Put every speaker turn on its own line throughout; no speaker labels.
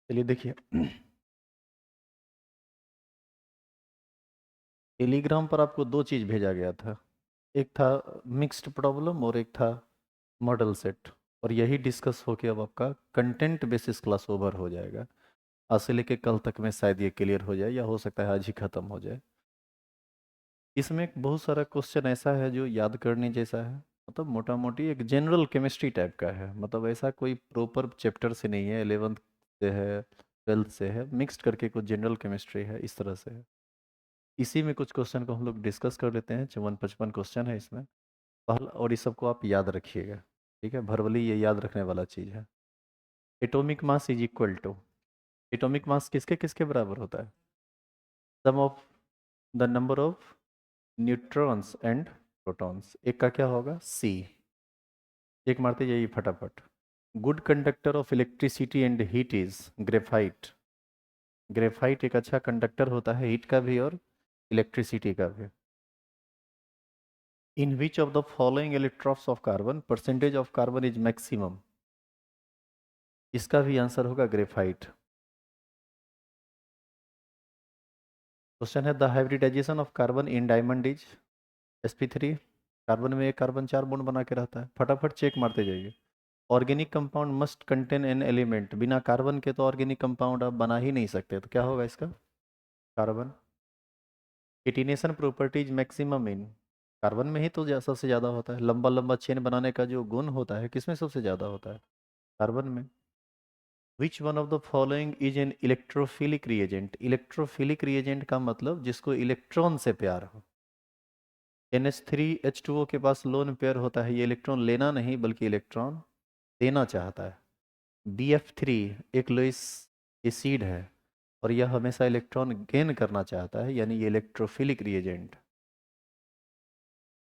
चलिए देखिए, टेलीग्राम पर आपको दो चीज़ भेजा गया था। एक था मिक्स्ड प्रॉब्लम और एक था मॉडल सेट। और यही डिस्कस होके अब आपका कंटेंट बेसिस क्लास ओवर हो जाएगा। आज से लेके कल तक में शायद ये क्लियर हो जाए, या हो सकता है आज ही ख़त्म हो जाए। इसमें एक बहुत सारा क्वेश्चन ऐसा है जो याद करने जैसा है। मतलब मोटा मोटी एक जनरल केमिस्ट्री टाइप का है। मतलब ऐसा कोई प्रॉपर चैप्टर से नहीं है, 11th से है, 12th से है, मिक्स्ड करके कुछ जनरल केमिस्ट्री है, इस तरह से है। इसी में कुछ क्वेश्चन को हम लोग डिस्कस कर लेते हैं। 54-55 क्वेश्चन है इसमें पहला, और इस सबको आप याद रखिएगा। ठीक है, भरवली ये याद रखने वाला चीज़ है। Atomic mass is equal to, atomic mass किसके किसके बराबर होता है? Sum of the number of neutrons and protons. एक का क्या होगा? सी। एक मारते जाइए फटाफट। Good conductor of electricity and heat is graphite. Graphite एक अच्छा कंडक्टर होता है, हीट का भी और इलेक्ट्रिसिटी का भी। In which of the following electrons of carbon percentage of carbon is maximum? इसका भी आंसर होगा ग्रेफाइट। क्वेश्चन है the hybridization of carbon in diamond is sp3। Carbon में एक कार्बन 4 बॉन्ड बना के रहता है। फटाफट चेक मारते जाइए। Organic compound must contain an element. बिना कार्बन के तो ऑर्गेनिक कंपाउंड आप बना ही नहीं सकते, तो क्या होगा इसका? Carbon. Catenation properties maximum in, carbon में ही तो सबसे ज़्यादा होता है। लंबा लंबा चेन बनाने का जो गुण होता है किसमें सबसे ज़्यादा होता है? कार्बन में। Which one of the following is an electrophilic reagent. Electrophilic reagent का मतलब जिसको इलेक्ट्रॉन से प्यार हो। NH3H2O के पास लोन पेयर होता है, ये इलेक्ट्रॉन लेना नहीं बल्कि इलेक्ट्रॉन देना चाहता है। BF3 एक लोइस एसिड है और यह हमेशा इलेक्ट्रॉन गेन करना चाहता है, यानी ये इलेक्ट्रोफिलिक रिएजेंट।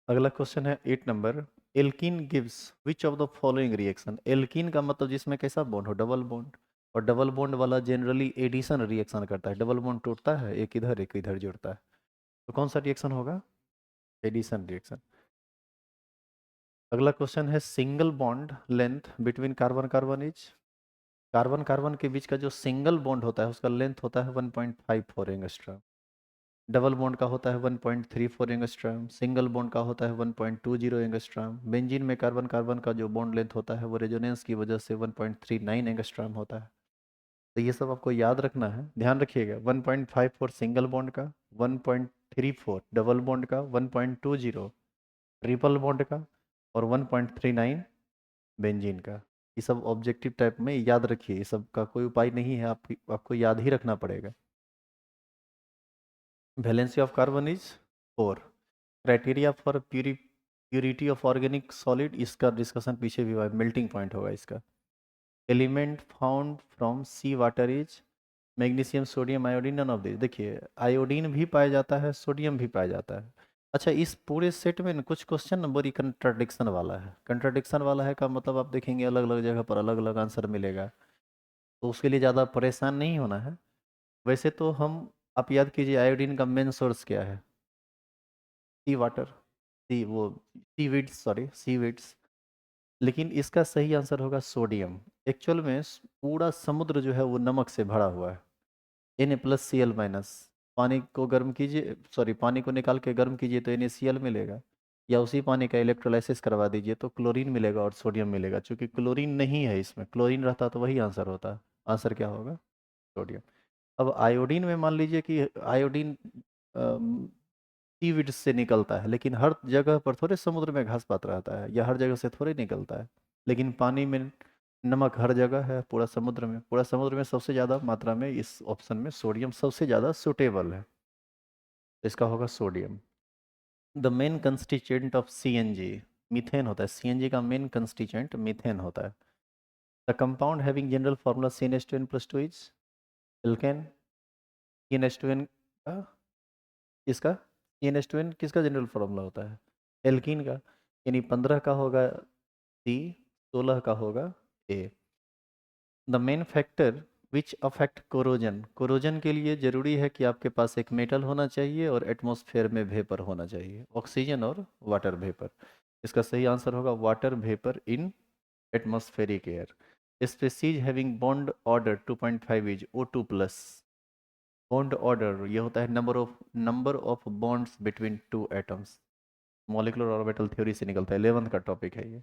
अगला क्वेश्चन है 8 number. Alkene gives which of the following reaction. Alkene का मतलब जिसमें कैसा बॉन्ड हो? Double bond. और डबल बॉन्ड वाला जनरली एडिशन रिएक्शन करता है। डबल बॉन्ड टूटता है, एक इधर जुड़ता है, तो कौन सा रिएक्शन होगा? Addition reaction. अगला क्वेश्चन है single bond length between carbon carbon is. Carbon carbon के बीच का जो सिंगल बॉन्ड होता है उसका लेंथ होता है 1.54 एंगस्ट्रॉम। डबल बॉन्ड का होता है 1.34 एंगस्ट्रॉम। सिंगल बॉन्ड का होता है 1.20 एंगस्ट्रॉम। बेंजीन में कार्बन कार्बन का जो बॉन्ड लेंथ होता है वो रेजोनेंस की वजह से 1.39 एंगस्ट्रॉम होता है। तो ये सब आपको याद रखना है, ध्यान रखिएगा। 1.54 सिंगल बॉन्ड का, 1.34 डबल बॉन्ड का, 1.20 ट्रिपल बॉन्ड का, और 1.39 बेंजीन का। ये सब ऑब्जेक्टिव टाइप में याद रखिए, ये सब का कोई उपाय नहीं है, आपको याद ही रखना पड़ेगा। Valency of carbon is 4। Criteria for purity of organic solid, इसका डिस्कशन पीछे भी हुआ है, मेल्टिंग पॉइंट होगा इसका। Element found from sea water is magnesium sodium iodine, none of this. देखिए, आयोडीन भी पाया जाता है, सोडियम भी पाया जाता है। अच्छा, इस पूरे सेट में ना कुछ क्वेश्चन ना बड़ी कंट्राडिक्शन वाला है। कंट्राडिक्शन वाला है का मतलब आप देखेंगे अलग अलग जगह पर अलग अलग आंसर मिलेगा, तो उसके लिए ज़्यादा परेशान नहीं होना है। वैसे तो हम, आप याद कीजिए आयोडीन का मेन सोर्स क्या है? सी वाटर, सी वो सीवीड्स, सॉरी सीवीड्स। लेकिन इसका सही आंसर होगा सोडियम। एक्चुअल में पूरा समुद्र जो है वो नमक से भरा हुआ है। Na+Cl-। पानी को गर्म कीजिए, सॉरी पानी को निकाल के गर्म कीजिए तो NaCl मिलेगा, या उसी पानी का इलेक्ट्रोलाइसिस करवा दीजिए तो क्लोरीन मिलेगा और सोडियम मिलेगा। चूंकि क्लोरीन नहीं है इसमें, क्लोरीन रहता तो वही आंसर होता। आंसर क्या होगा? सोडियम। अब आयोडीन में मान लीजिए कि आयोडीन सीविड से निकलता है, लेकिन हर जगह पर थोड़े समुद्र में घास पात रहता है, या हर जगह से थोड़े निकलता है। लेकिन पानी में नमक हर जगह है, पूरा समुद्र में, पूरा समुद्र में सबसे ज़्यादा मात्रा में इस ऑप्शन में सोडियम सबसे ज़्यादा सुटेबल है, तो इसका होगा sodium. The main constituent of CNG, methane होता है। CNG का मेन कंस्टिट्यूएंट मीथेन होता है। The compound having general formula CnH2n+2 is alkane. CnH2n का, इसका CnH2n किसका जनरल फार्मूला होता है? एल्कीन का। यानी 15 का होगा C, 16 का होगा A। The main factor which affect corrosion, corrosion के लिए जरूरी है कि आपके पास एक मेटल होना चाहिए और एटमॉस्फेयर में वेपर होना चाहिए, ऑक्सीजन और वाटर वेपर। इसका सही आंसर होगा water vapour in atmospheric air. Species having bond order 2.5 is O2 plus. Bond order ये होता है number of bonds between two atoms. Molecular orbital theory से निकलता है, 11th का टॉपिक है ये।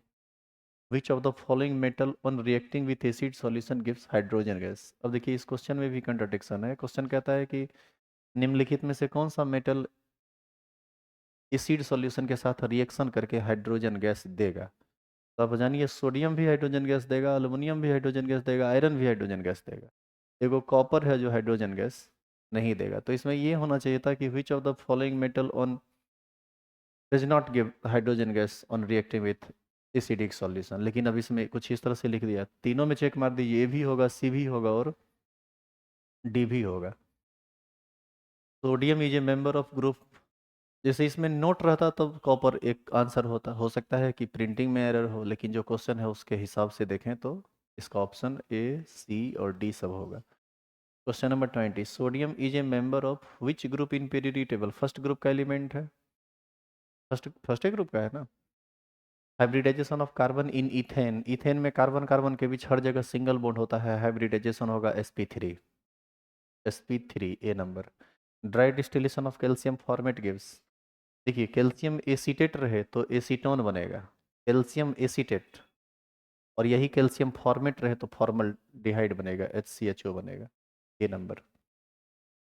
विच of the following metal on reacting with acid solution gives hydrogen gas. अब देखिए इस क्वेश्चन में भी कंट्राडिक्शन है। क्वेश्चन कहता है कि निम्नलिखित में से कौन सा मेटल एसिड सॉल्यूशन के साथ रिएक्शन करके हाइड्रोजन गैस देगा। तो आप जानिए सोडियम भी हाइड्रोजन गैस देगा, अल्युमिनियम भी हाइड्रोजन गैस देगा, आयरन भी हाइड्रोजन गैस देगा। एगो कॉपर है जो हाइड्रोजन गैस नहीं देगा। तो इसमें ये होना चाहिए था कि विच of the following metal on does not give hydrogen gas on reacting with acidic solution. लेकिन अब इसमें कुछ इस तरह से लिख दिया, तीनों में चेक मार दीजिए, ए भी होगा, सी भी होगा और डी भी होगा। Sodium is a member of group. जैसे इसमें नोट रहता तब कॉपर एक आंसर होता, हो सकता है कि प्रिंटिंग में एरर हो, लेकिन जो क्वेश्चन है उसके हिसाब से देखें तो इसका ऑप्शन ए, सी और डी सब होगा। Question number 20, sodium is a member of which group in periodic table. First group का एलिमेंट है, फर्स्ट ग्रुप का है ना। Hybridization of carbon in ethane. Ethane में कार्बन कार्बन के बीच हर जगह सिंगल बॉन्ड होता है, हाइब्रिडाइजेशन होगा sp3। sp3 A number. Dry distillation of calcium formate gives. देखिए कैल्शियम एसीटेट रहे तो एसीटोन बनेगा, कैल्शियम एसीटेट, और यही कैल्शियम फॉर्मेट रहे तो फॉर्मल डिहाइड बनेगा, HCHO बनेगा, A number.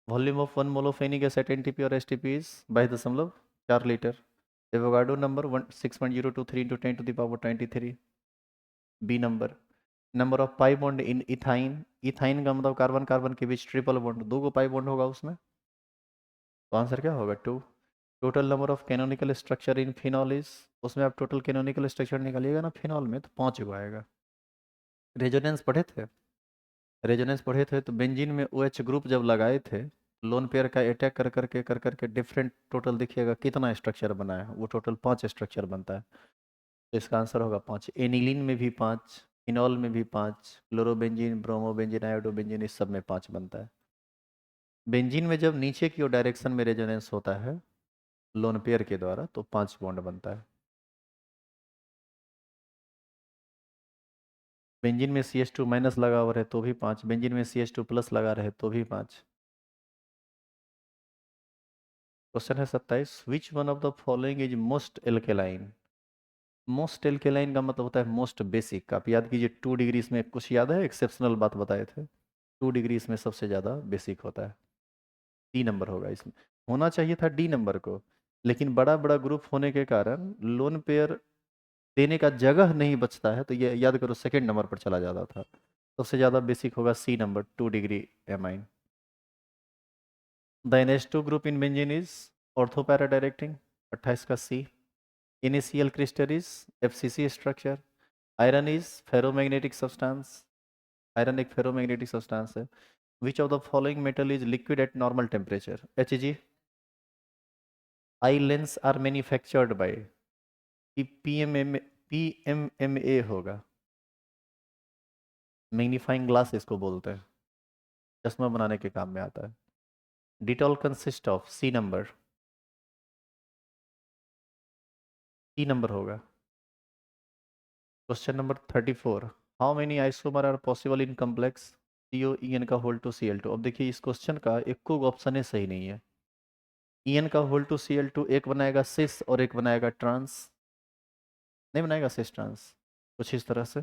Volume of 1 mole of any gas at NTP और STP is 22.4 litre. Avogadro number 6.023 × 10⁻23। B number. Number of pi bond in ethyne. Ethyne का मतलब कार्बन कार्बन के बीच ट्रिपल बॉन्ड, दो गो pi bond होगा उसमें, तो answer क्या होगा 2। Total number of canonical structure in phenol is, उसमें आप टोटल कैनोनिकल स्ट्रक्चर निकालिएगा ना फिनॉल में तो 5 गो आएगा। रेजोनेंस पढ़े थे, रेजोनेंस पढ़े थे तो बेंजीन में OH ग्रुप जब लगाए थे, लोन पेयर का अटैक कर करके डिफरेंट टोटल देखिएगा कितना स्ट्रक्चर बना है, वो टोटल 5 स्ट्रक्चर बनता है। तो इसका आंसर होगा 5। एनिलीन में भी 5, फिनॉल में भी 5, क्लोरोबेंजीन, ब्रोमोबेंजीन, आयोडोबेंजीन, इस सब में 5 बनता है। बेंजीन में जब नीचे की ओर डायरेक्शन में रेजोनेंस होता है लोन पेयर के द्वारा तो 5 बॉन्ड बनता है। बेंजीन में CH2 माइनस लगा हुआ रहे तो भी 5, बेंजीन में CH2 प्लस लगा रहे तो भी 5। क्वेश्चन है 27, which one of the following is most alkaline. Most alkaline का मतलब होता है मोस्ट बेसिक। आप याद कीजिए 2 डिग्री में कुछ याद है, एक्सेप्शनल बात बताए थे, 2 डिग्री में सबसे ज़्यादा बेसिक होता है। डी नंबर होगा इसमें, होना चाहिए था डी नंबर को, लेकिन बड़ा बड़ा ग्रुप होने के कारण लोन पेयर देने का जगह नहीं बचता है, तो ये याद करो सेकेंड नंबर पर चला जाता था। सबसे ज़्यादा बेसिक होगा C number, 2 degree amine. The NH2 group in benzene is ortho para directing, 28 का C. Initial crystal is FCC structure. Iron is ferromagnetic substance, iron एक फेरोमैग्नेटिक सब्सटेंस है। Which of the following metal is liquid at normal temperature. HG। Eye lens are manufactured by, PMMA होगा, magnifying glass इसको बोलते हैं, चश्मा बनाने के काम में आता है। Dettol consist of, C number, C number होगा। Question number 34, how many isomer are possible in complex COEN का होल टू Cl2। अब देखिए इस क्वेश्चन का एक को ऑप्शन है सही नहीं है। EN का होल टू Cl2 एक बनाएगा सिस और एक बनाएगा ट्रांस, नहीं बनाएगा सिस ट्रांस, कुछ इस तरह से।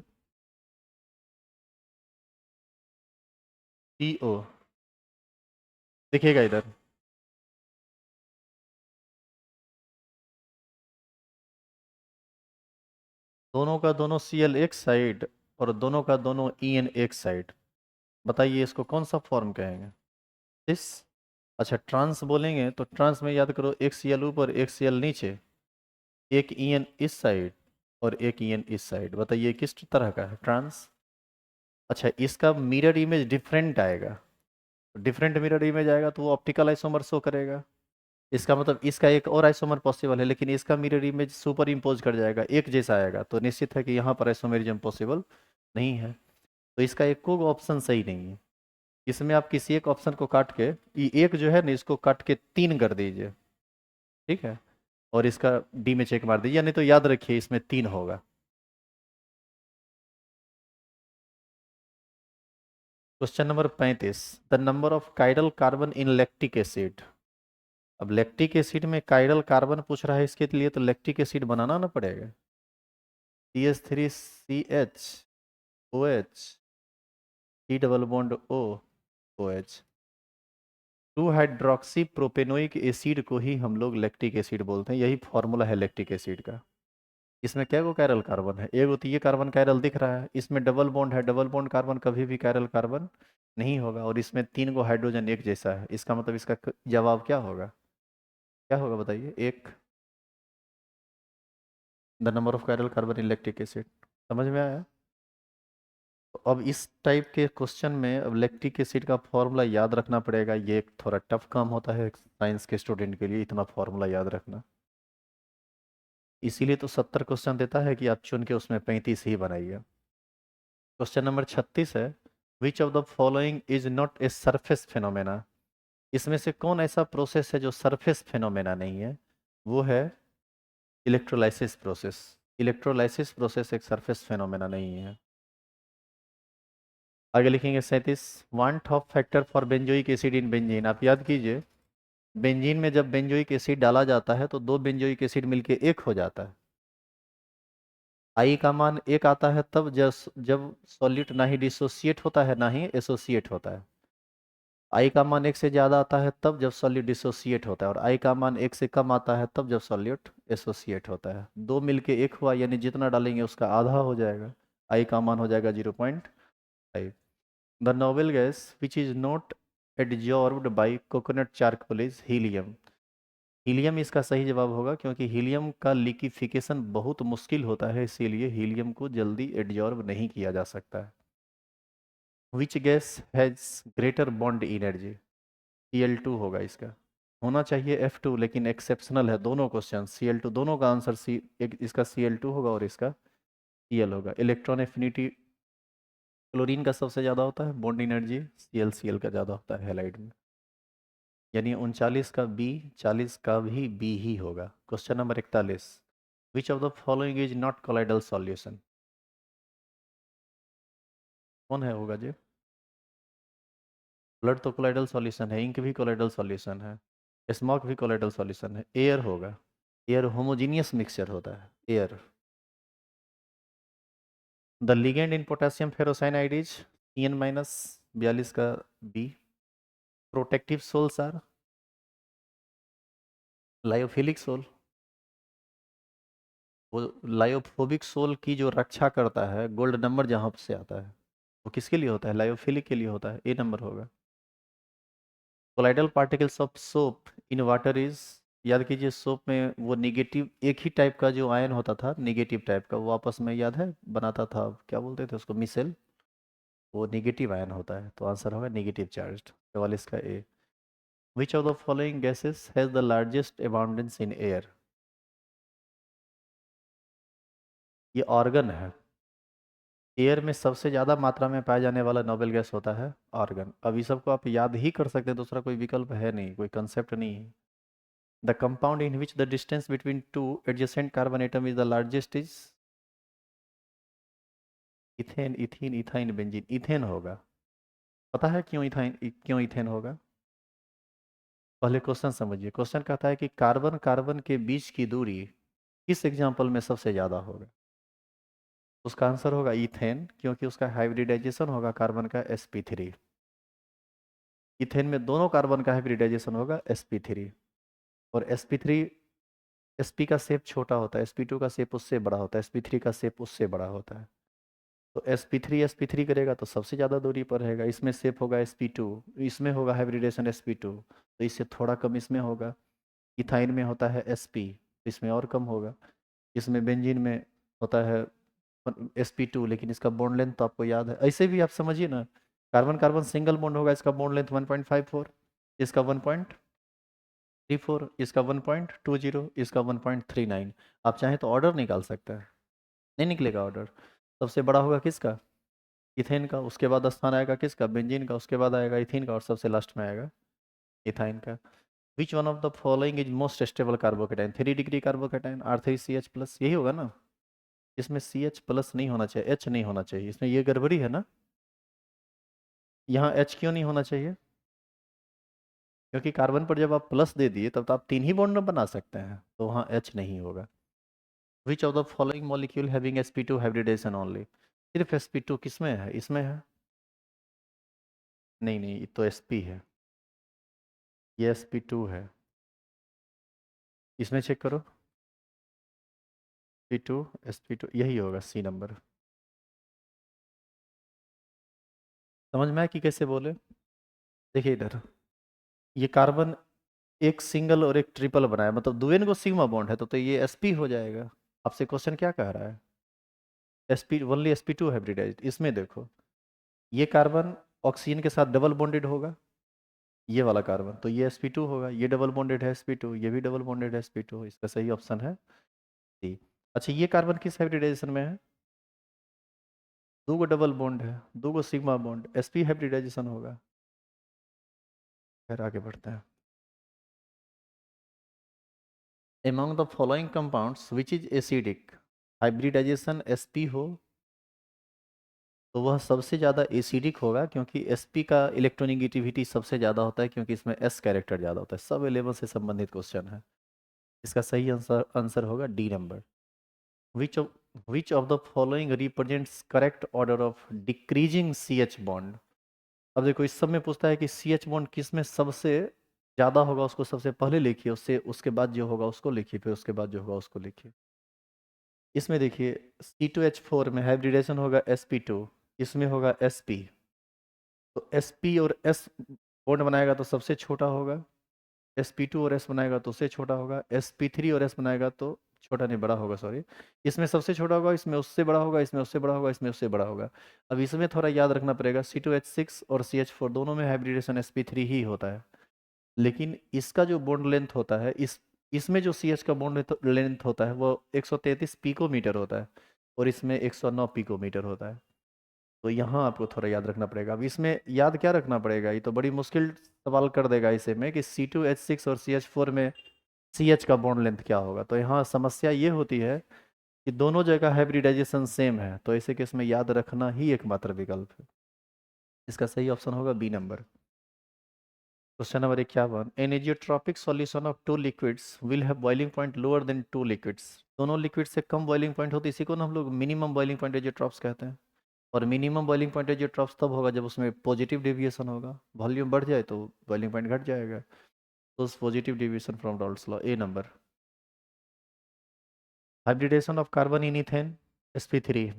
CO देखिएगा इधर, दोनों का दोनों Cl एक साइड और दोनों का दोनों EN एक साइड, बताइए इसको कौन सा फॉर्म कहेंगे। सिस। अच्छा ट्रांस बोलेंगे तो ट्रांस में याद करो एक Cl ऊपर एक Cl नीचे, एक EN इस साइड और एक EN इस साइड, बताइए किस तरह का है ट्रांस। अच्छा इसका मिरर इमेज डिफरेंट आएगा, डिफरेंट मिरर इमेज आएगा तो वो ऑप्टिकल आइसोमर शो करेगा। इसका मतलब इसका एक और आइसोमर पॉसिबल है, लेकिन इसका मिरर इमेज सुपर इम्पोज कर जाएगा, एक जैसा आएगा, तो निश्चित है कि यहाँ पर आइसोमेरिज्म पॉसिबल नहीं है। तो इसका एक को ऑप्शन सही नहीं है। इसमें आप किसी एक ऑप्शन को काट के, ये एक जो है ना इसको काट के 3 कर दीजिए, ठीक है, और इसका डी में चेक मार दीजिए, नहीं तो याद रखिए इसमें 3 होगा। Question number 35, the number of chiral carbon in lactic acid. अब लैक्टिक एसिड में काइरल कार्बन पूछ रहा है, इसके लिए तो लैक्टिक एसिड बनाना ना पड़ेगा। CH3CH C double bond OH। 2 hydroxy propanoic acid को ही हम लोग लैक्टिक एसिड बोलते हैं, यही फॉर्मूला है लैक्टिक एसिड का। इसमें क्या गो कायरल कार्बन है? एगो तो ये कार्बन कायरल दिख रहा है, इसमें डबल बॉन्ड है, डबल बॉन्ड कार्बन कभी भी कायरल कार्बन नहीं होगा, और इसमें 3 गो हाइड्रोजन एक जैसा है, इसका मतलब इसका जवाब क्या होगा? क्या होगा बताइए? एक, the number of chiral carbon in lactic acid. समझ में आया? तो अब इस टाइप के क्वेश्चन में अब लैक्टिक एसिड का फॉर्मूला याद रखना पड़ेगा, ये एक थोड़ा टफ काम होता है साइंस के स्टूडेंट के लिए, इतना फॉर्मूला याद रखना। इसीलिए तो 70 क्वेश्चन देता है कि आप चुन के उसमें 35 ही बनाइए। क्वेश्चन नंबर 36 है, which of the following is not a surface phenomena. इसमें से कौन ऐसा प्रोसेस है जो सरफेस फिनोमेना नहीं है? वो है इलेक्ट्रोलाइसिस प्रोसेस। इलेक्ट्रोलाइसिस प्रोसेस एक सरफेस फिनोमेना नहीं है। आगे लिखेंगे 37, one top factor for benzoic acid in benzene. आप याद कीजिए, बेंजीन में जब बेंजोइक एसिड डाला जाता है तो 2 बेंजोइक एसिड मिलके एक हो जाता है। आई का मान 1 आता है तब जब सॉलिड ना ही डिसोसिएट होता है ना ही एसोसिएट होता है। आई का मान 1 से ज़्यादा आता है तब जब सॉलिड डिसोसिएट होता है, और आई का मान 1 से कम आता है तब जब सॉलिड एसोसिएट होता है। 2 मिलके 1 हुआ, यानी जितना डालेंगे उसका आधा हो जाएगा, आई का मान हो जाएगा 0.5। The noble gas which is not adsorbed by coconut charcoal is helium. Helium इसका सही जवाब होगा, क्योंकि हीलियम का लिक्विफिकेशन बहुत मुश्किल होता है, इसीलिए हीलियम को जल्दी एडजॉर्ब नहीं किया जा सकता है। Which gas has greater bond energy? Cl2 होगा इसका। होना चाहिए F2, लेकिन एक्सेप्शनल है दोनों क्वेश्चन, Cl2 दोनों का आंसर एक इसका Cl2 होगा और इसका Cl होगा। इलेक्ट्रॉन एफिनिटी क्लोरीन का सबसे ज़्यादा होता है, बॉन्ड एनर्जी Cl का ज़्यादा होता है हैलाइड में, यानी 39 का B, 40 का भी B ही होगा। Question number 41, which of the following is not colloidal solution. कौन है होगा जी? ब्लड तो कोलाइडल सॉल्यूशन है, इंक भी कोलाइडल सॉल्यूशन है, स्मोक भी कोलाइडल सॉल्यूशन है, एयर होगा। एयर होमोजीनियस मिक्सचर होता है air. The ligand in potassium ferrocyanide is Cn minus 42 का B। Protective sols are lyophilic sol. वो लायोफोबिक सोल की जो रक्षा करता है, गोल्ड नंबर जहाँ से आता है, वो किसके लिए होता है? लायोफिलिक के लिए होता है, A नंबर होगा। Colloidal particles of soap in water is, याद कीजिए सोप में वो निगेटिव एक ही टाइप का जो आयन होता था, निगेटिव टाइप का, वो आपस में याद है बनाता था, क्या बोलते थे उसको, मिसेल। वो निगेटिव आयन होता है, तो आंसर होगा निगेटिव चार्ज, 44 का A। Which of the following gases has the largest abundance in air? ये ऑर्गन है, एयर में सबसे ज़्यादा मात्रा में पाया जाने वाला नोबेल गैस होता है ऑर्गन। अब इस सबको आप याद ही कर सकते हैं, दूसरा कोई विकल्प है नहीं, कोई कंसेप्ट नहीं है। The compound in which the distance between 2 adjacent carbon atom is the largest is ethane, ethene, ethyne, benzene. Ethane होगा। पता है क्यों इथाइन, क्यों इथेन होगा? पहले क्वेश्चन समझिए। क्वेश्चन कहता है कि कार्बन कार्बन के बीच की दूरी किस एग्जाम्पल में सबसे ज़्यादा होगा? उसका आंसर होगा इथेन, क्योंकि उसका हाइब्रिडाइजेशन होगा कार्बन का sp3। इथेन में दोनों कार्बन का हाइब्रिडाइजेशन होगा sp3, और sp3 sp का शेप छोटा होता है, sp2 का शेप उससे बड़ा होता है, sp3 का शेप उससे बड़ा होता है। तो sp3 करेगा तो सबसे ज़्यादा दूरी पर रहेगा। इसमें शेप होगा sp2, इसमें होगा हाइब्रिडेशन sp2, तो इससे थोड़ा कम इसमें होगा। इथाइन में होता है sp, इसमें और कम होगा। इसमें बेंजीन में होता है sp2, लेकिन इसका बॉन्ड लेंथ तो आपको याद है। ऐसे भी आप समझिए ना, कार्बन कार्बन सिंगल बॉन्ड होगा, इसका बॉन्ड लेंथ 1.54, इसका 1.34, इसका 1.20, इसका 1.39। आप चाहें तो ऑर्डर निकाल सकते हैं, नहीं निकलेगा ऑर्डर। सबसे बड़ा होगा किसका? इथेन का, उसके बाद स्थान आएगा किसका? बेंजीन का, उसके बाद आएगा इथीन का, और सबसे लास्ट में आएगा इथाइन का। Which one of the following is most stable carbocation? 3 degree carbocation R3CH+, यही होगा ना? इसमें CH+ नहीं होना चाहिए, H नहीं होना चाहिए, इसमें ये गड़बड़ी है ना। यहाँ H क्यों नहीं होना चाहिए? क्योंकि कार्बन पर जब आप प्लस दे दिए तब तो आप 3 ही बॉन्ड बना सकते हैं, तो वहाँ H नहीं होगा। Which of the following molecule having sp2 hybridization only? सिर्फ sp2 किसमें है? इसमें है? नहीं नहीं, ये तो sp है, ये sp2 है। इसमें चेक करो, p2 sp2 यही होगा, सी नंबर। समझ में आया कि कैसे बोले? देखिए इधर, ये कार्बन एक सिंगल और एक ट्रिपल बनाया, मतलब दुएन को सिग्मा बॉन्ड है, तो ये sp हो जाएगा। आपसे क्वेश्चन क्या कह रहा है? sp only sp2 hybridized. इसमें देखो, ये कार्बन ऑक्सीजन के साथ डबल बॉन्डेड होगा, ये वाला कार्बन, तो ये sp2 होगा। ये डबल बॉन्डेड है sp2, ये भी डबल बॉन्डेड है sp2, इसका सही ऑप्शन है सी। अच्छा, ये कार्बन किस हाइब्रिडाइजेशन में है? दो गो डबल बॉन्ड है, दो गो सिग्मा बॉन्ड, sp हाइब्रिडाइजेशन होगा। फिर आगे बढ़ते हैं। Among the following compounds which is acidic, hybridization sp हो तो वह सबसे ज़्यादा एसिडिक होगा, क्योंकि sp का इलेक्ट्रोनेगेटिविटी सबसे ज़्यादा होता है, क्योंकि इसमें s कैरेक्टर ज़्यादा होता है। सब लेवल से संबंधित क्वेश्चन है। इसका सही आंसर आंसर होगा D number. Which of which of the following represents correct order of decreasing C H bond? अब देखो, इस सब में पूछता है कि सी एच बॉन्ड किस में सबसे ज़्यादा होगा, उसको सबसे पहले लिखिए, उससे उसके बाद जो होगा उसको लिखिए, फिर उसके बाद जो होगा उसको लिखिए। इसमें देखिए, C2H4 में हाइब्रिडेशन होगा sp2, इसमें होगा sp, तो sp और s बॉन्ड बनाएगा तो सबसे छोटा होगा, sp2 और s बनाएगा तो उससे छोटा होगा, sp3 और s बनाएगा तो छोटा नहीं, बड़ा होगा, सॉरी। इसमें सबसे छोटा होगा, इसमें उससे बड़ा होगा, इसमें उससे बड़ा होगा, इसमें उससे बड़ा होगा। अब इसमें थोड़ा याद रखना पड़ेगा, C2H6 और CH4 दोनों में हाइब्रिडेशन sp3 ही होता है, लेकिन इसका जो बॉन्ड लेंथ होता है, इसमें जो सी एच का बॉन्ड लेंथ होता है वो 133 पिकोमीटर होता है, और इसमें 109 पिकोमीटर होता है। तो यहाँ आपको थोड़ा याद रखना पड़ेगा। अब इसमें याद क्या रखना पड़ेगा, ये तो बड़ी मुश्किल सवाल कर देगा इसे में, कि C2H6 और CH4 में सी एच का बॉन्ड लेंथ क्या होगा। तो यहाँ समस्या ये होती है कि दोनों जगह हाइब्रिडाइजेशन सेम है, तो ऐसे केस में याद रखना ही एकमात्र विकल्प है। इसका सही ऑप्शन होगा B number. Question number 51, an azeotropic solution of two liquids will have boiling point lower than two liquids. दोनों लिक्विड से कम बॉइलिंग पॉइंट होती है, इसी को ना हम लोग मिनिमम बॉइलिंग पॉइंट एजियोट्रॉप्स कहते हैं। और मिनिमम बॉइलिंग पॉइंट एजियोट्रॉप्स तब होगा जब उसमें पॉजिटिव डेविएशन होगा, वॉल्यूम बढ़ जाए तो बॉइलिंग पॉइंट घट जाएगा, तो उस positive deviation from Dalton law, A number. Hybridization of carbon in ethane sp3,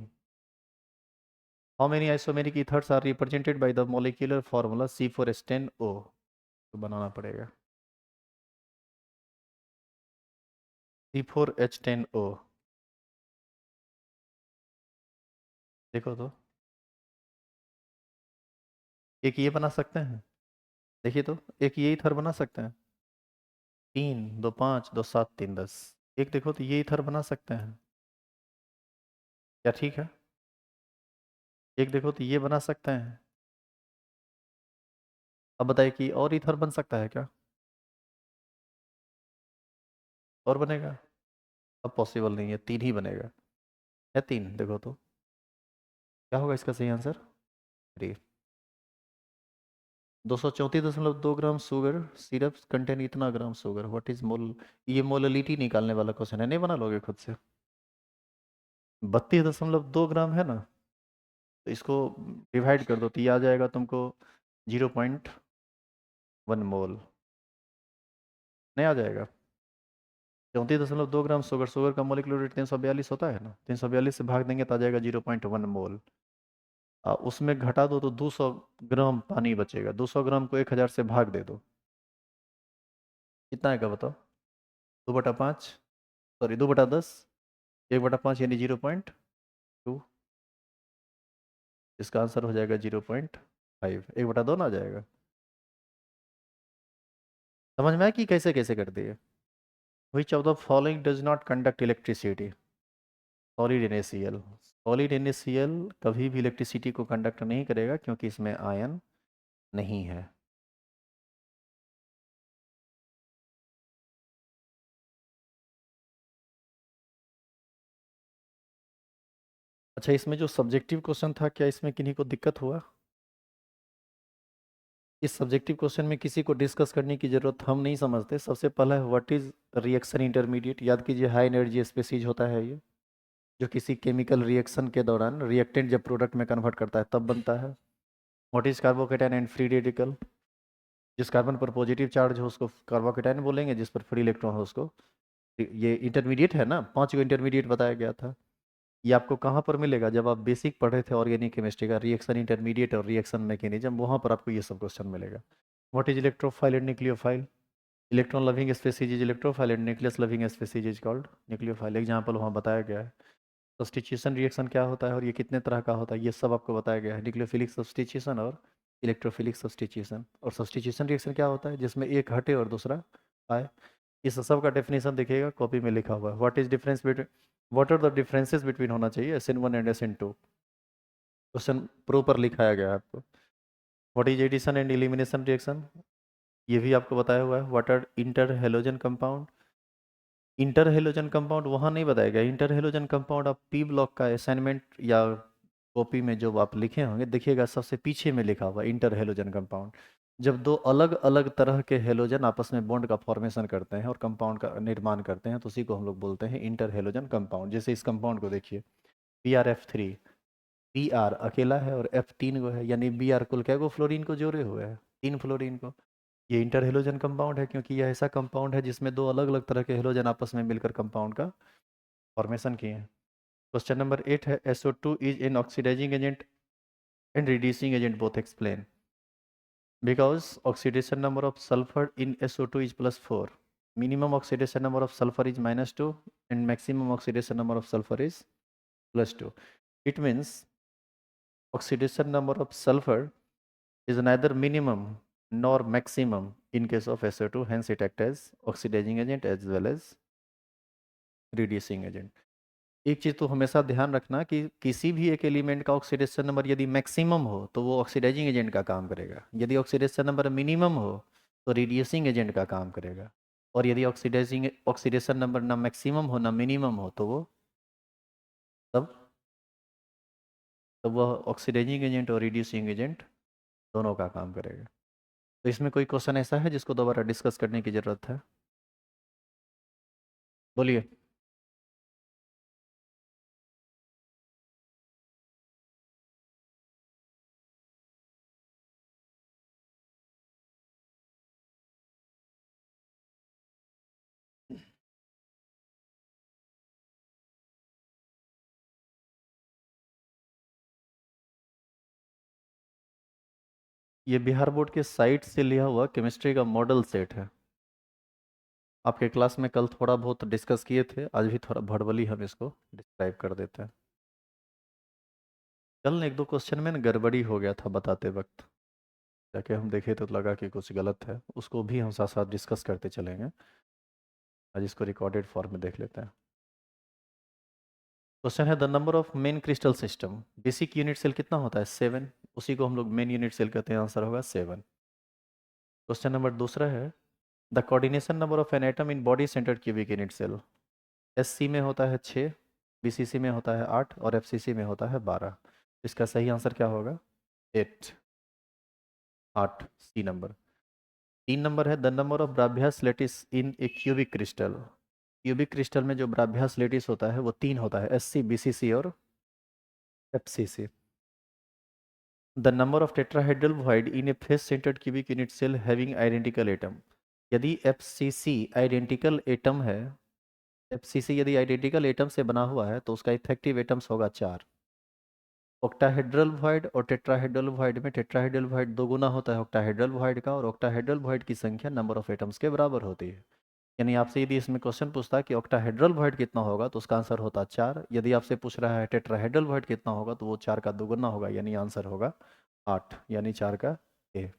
how many isomeric ethers are represented by the molecular formula C4H10O? तो बनाना पड़ेगा C4H10O। देखो तो, एक ये बना सकते हैं, देखिए तो, एक ये इथर बना सकते हैं, 3 2 5 2 7 3 10। एक देखो तो ये इथर बना सकते हैं क्या? ठीक है। एक देखो तो ये बना सकते हैं। अब बताइए कि और इथर बन सकता है क्या? और बनेगा? अब पॉसिबल नहीं है, 3 ही बनेगा। है 3, देखो तो क्या होगा इसका सही answer? 3। 234.2 gram sugar syrup contain इतना gram sugar, what is mole? ये मोललिटी निकालने वाला क्वेश्चन है, नहीं बना लोगे खुद से? 32.2 ग्राम है ना, तो इसको डिवाइड कर दो तो ये आ जाएगा तुमको 0.1 मोल। नहीं आ जाएगा? 34.2 ग्राम शुगर, शुगर का मोलिकुलर वेट 342 होता है ना, 342 से भाग देंगे तो आ जाएगा 0.1 मोल। उसमें घटा दो तो 200 ग्राम पानी बचेगा, 200 ग्राम को 1000 से भाग दे दो, कितना आएगा बताओ? 2/5, सॉरी 2/10, 1/5 यानी 0.2। इसका आंसर हो जाएगा 0.5, 1/2 ना आ जाएगा। समझ में आया कि कैसे कैसे कर दिए? विच of the following does not conduct electricity? Solid NaCl। Solid NaCl कभी भी इलेक्ट्रिसिटी को कंडक्ट नहीं करेगा, क्योंकि इसमें आयन नहीं है। अच्छा, इसमें जो सब्जेक्टिव क्वेश्चन था, क्या इसमें किन्हीं को दिक्कत हुआ? इस सब्जेक्टिव क्वेश्चन में किसी को डिस्कस करने की जरूरत हम नहीं समझते। सबसे पहला है व्हाट इज रिएक्शन इंटरमीडिएट। याद कीजिए हाई एनर्जी स्पीसीज होता है ये, जो किसी केमिकल रिएक्शन के दौरान रिएक्टेंट जब प्रोडक्ट में कन्वर्ट करता है तब बनता है। What is carbocation and free radical. जिस कार्बन पर पॉजिटिव चार्ज हो उसको कार्बोकेटाइन बोलेंगे, जिस पर फ्री इलेक्ट्रॉन हो उसको। ये इंटरमीडिएट है ना, 5 इंटरमीडिएट बताया गया था। ये आपको कहाँ पर मिलेगा, जब आप बेसिक पढ़े थे ऑर्गेनिक केमिस्ट्री का, रिएक्शन इंटरमीडिएट और रिएक्शन मैकेनिज्म, वहाँ पर आपको ये सब क्वेश्चन मिलेगा। What is electrophile and nucleophile. Electron loving species is electrophile and nucleus loving species is called nucleophile. Example वहाँ बताया गया है। सब्स्टिट्यूशन रिएक्शन क्या होता है और ये कितने तरह का होता है, ये सब आपको बताया गया है। न्यूक्लियोफिलिक सब्स्टिट्यूशन और इलेक्ट्रोफिलिक सब्स्टिट्यूशन। और सब्स्टिट्यूशन रिएक्शन क्या होता है, जिसमें एक हटे और दूसरा आए। इस सब का डेफिनेशन देखिएगा कॉपी में लिखा हुआ है। What is difference between, what are the differences between होना चाहिए SN1 and SN2। Question proper लिखाया गया है आपको। What is addition and elimination reaction, ये भी आपको बताया हुआ है। What are inter halogen compound. Inter halogen compound वहाँ नहीं बताया गया। इंटर हेलोजन कंपाउंड आप पी ब्लॉक का असाइनमेंट या कॉपी में जो आप लिखे होंगे देखिएगा, सबसे पीछे में लिखा हुआ इंटर हेलोजन कंपाउंड। जब दो अलग अलग तरह के हेलोजन आपस में बॉन्ड का फॉर्मेशन करते हैं और कंपाउंड का निर्माण करते हैं तो उसी को हम लोग बोलते हैं इंटर हेलोजन कंपाउंड। जैसे इस कंपाउंड को देखिए, BrF3, Br अकेला है और F 3 गो है, यानी Br कुल क्या गो फ्लोरीन को जोड़े हुए है, 3 फ्लोरीन को। ये इंटर हेलोजन कंपाउंड है क्योंकि यह ऐसा कंपाउंड है जिसमें दो अलग अलग तरह के हेलोजन आपस में मिलकर कंपाउंड का फॉर्मेशन किए हैं। क्वेश्चन नंबर 8 है SO2 is an oxidizing agent and reducing agent both explain. Because oxidation number of sulfur in SO2 is +4, minimum oxidation number of sulfur is -2 and maximum oxidation number of sulfur is +2. It means oxidation number of sulfur is neither minimum nor maximum in case of SO2, hence it acts as oxidizing agent as well as reducing agent. एक चीज़ तो हमेशा ध्यान रखना कि किसी भी एक element का ऑक्सीडेशन नंबर यदि मैक्सिमम हो तो वो ऑक्सीडाइजिंग एजेंट का काम करेगा, यदि ऑक्सीडेशन नंबर मिनिमम हो तो रिड्यूसिंग एजेंट का काम करेगा, और यदि ऑक्सीडेशन नंबर ना मैक्सिमम हो ना मिनिमम हो तो वो तब तब वह ऑक्सीडाइजिंग एजेंट और रिड्यूसिंग एजेंट दोनों का काम करेगा। तो इसमें कोई क्वेश्चन ऐसा है जिसको दोबारा डिस्कस करने की ज़रूरत है, बोलिए। ये बिहार बोर्ड के साइट से लिया हुआ केमिस्ट्री का मॉडल सेट है। आपके क्लास में कल थोड़ा बहुत डिस्कस किए थे, आज भी थोड़ा भड़बली हम इसको डिस्क्राइब कर देते हैं। कल एक दो क्वेश्चन में ना गड़बड़ी हो गया था बताते वक्त, जाके हम देखे तो लगा कि कुछ गलत है, उसको भी हम साथ साथ डिस्कस करते चलेंगे। आज इसको रिकॉर्डेड फॉर्म में देख लेते हैं। क्वेश्चन है the number of main crystal system. Basic unit cell कितना होता है 7, उसी को हम लोग मेन यूनिट सेल कहते हैं, आंसर होगा 7। क्वेश्चन नंबर दूसरा है the coordination number of an atom in body centred cubic unit cell. SC में होता है 6, BCC में होता है 8 और FCC में होता है 12। इसका सही आंसर क्या होगा 8, 8 C नंबर। 3 नंबर है the number of Bravais lattice in a cubic crystal. Cubic crystal में जो ब्राभ्यास लेटिस होता है वो 3 होता है, SC, BCC और FCC। The number of tetrahedral void in a face centred cubic unit cell having identical atom. यदि FCC आइडेंटिकल एटम है, FCC यदि आइडेंटिकल एटम से बना हुआ है तो उसका इफेक्टिव एटम्स होगा 4। ऑक्टाहेड्रल वॉइड और टेट्राहेड्रल वॉइड में टेट्राहेड्रल वॉइड दो गुना होता है ऑक्टाहेड्रल वॉइड का, और ऑक्टाहेड्रल वॉइड की संख्या नंबर ऑफ एटम्स के बराबर होती है। यानी आपसे यदि इसमें क्वेश्चन पूछता है कि ऑक्टाहेड्रल वॉइड कितना होगा तो उसका आंसर होता 4। यदि आपसे पूछ रहा है टेट्राहेड्रल वॉइड कितना होगा तो वो 4 का दोगुना होगा, यानी आंसर होगा 8, यानी 4 का A.